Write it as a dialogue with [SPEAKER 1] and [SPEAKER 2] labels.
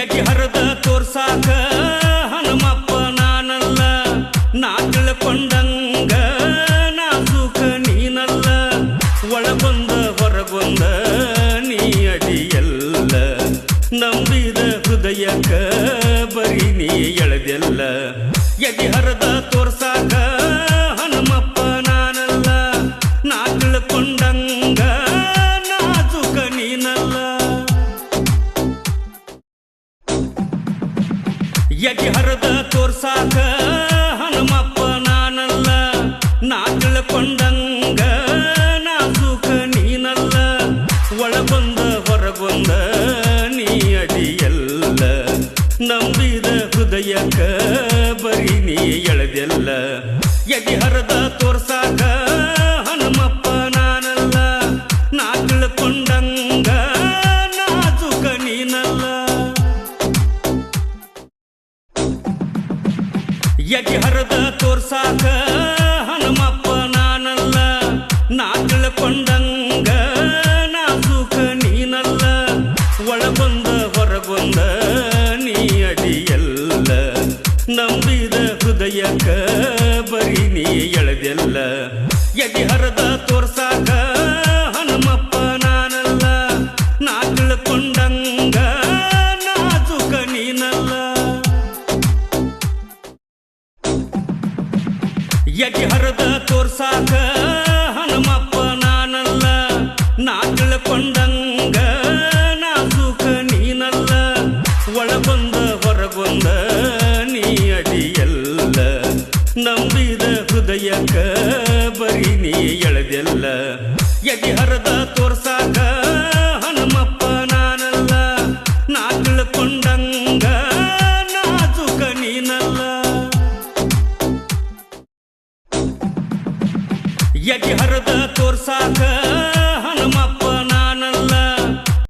[SPEAKER 1] ಎದಿ ಹರದ ತೋರ್ಸಾಕ ಹನುಮಪ್ಪ ನಾನಲ್ಲ, ನಾ ತಿಳ್ಕೊಂಡಂಗ ನಾ ಸುಖ ನೀನಲ್ಲ. ಒಳಗೊಂದ ಹೊರಗೊಂದ ನೀ ಅಡಿಯಲ್ಲ, ನಂಬಿದ ಹೃದಯಕ್ಕ ಬರೀ ನೀ ಎಳೆದೆಲ್ಲ. ಎದಿ ಹರದ ತೋರ್ಸಾಕ ಹನುಮಪ್ಪ ನಾನಲ್ಲ, ನಾ ತಿಳ್ಕೊಂಡಂಗ ನಾ ಸುಖ ನೀನಲ್ಲ. ಎದಿ ಹರದ ತೋರ್ಸಾಕ ಹನುಮಪ್ಪ ನಾನಲ್ಲ, ನಾ ತಿಳ್ಕೊಂಡಂಗ ನಾ ಸುಖ ನೀನಲ್ಲ. ಒಳಗೊಂದ ಹೊರಗೊಂದ ನೀ ಅಡಿಯಲ್ಲ, ನಂಬಿದ ಹೃದಯಕ್ಕ ಬರೀ ನೀ ಎಳೆದೆಲ್ಲ. ಎದಿ ಹರದ ತೋರ್ಸಾಕ ಹನುಮಪ್ಪ ನಾನಲ್ಲ, ನಾ ತಿಳ್ಕೊಂಡಂಗ ನಾ ಸುಖ ನೀನಲ್ಲ. ಎದಿ ಹರದ ತೋರ್ಸಾಕ ಹನುಮಪ್ಪ ನಾನಲ್ಲ, ನಾ ತಿಳ್ಕೊಂಡಂಗ ನಾ ಸುಖ ನೀನಲ್ಲ. ಒಳಗೊಂದ ಹೊರಗೊಂದ ನೀ ಅಡಿಯಲ್ಲ, ನಂಬಿದ ಹೃದಯಕ್ಕ ಬರೀ ನೀ ಎಳೆದೆಲ್ಲ. ಎದಿ ಹರದ ತೋರ್ಸಾಕ ಹನುಮಪ್ಪ ನಾನಲ್ಲ, ನಾ ತಿಳ್ಕೊಂಡಂಗ ನಾ ಸುಖ ನೀನಲ್ಲ. ಎದಿ ಹರದ ತೋರ್ಸಾಕ ಹನುಮಪ್ಪ ನಾನಲ್ಲ, ನಾ ತಿಳ್ಕೊಂಡಂಗ ನಾ ಸುಖ ನೀನಲ್ಲ. ಒಳಗೊಂದ ಹೊರಗೊಂದ ನೀ ಅಡಿಯಲ್ಲ, ನಂಬಿದ ಹೃದಯಕ್ಕ ಬರೀ ನೀ ಎಳೆದೆಲ್ಲ. ಎದಿ ಹರದ ತೋರ್ಸಾಕ ಹನುಮಪ್ಪ ನಾನಲ್ಲ, ನಾ ತಿಳ್ಕೊಂಡಂಗ ನಾ ಸುಖ ನೀನಲ್ಲ. ಎದಿ ಹರದ ತೋರ್ಸಾಕ ಹನುಮಪ್ಪ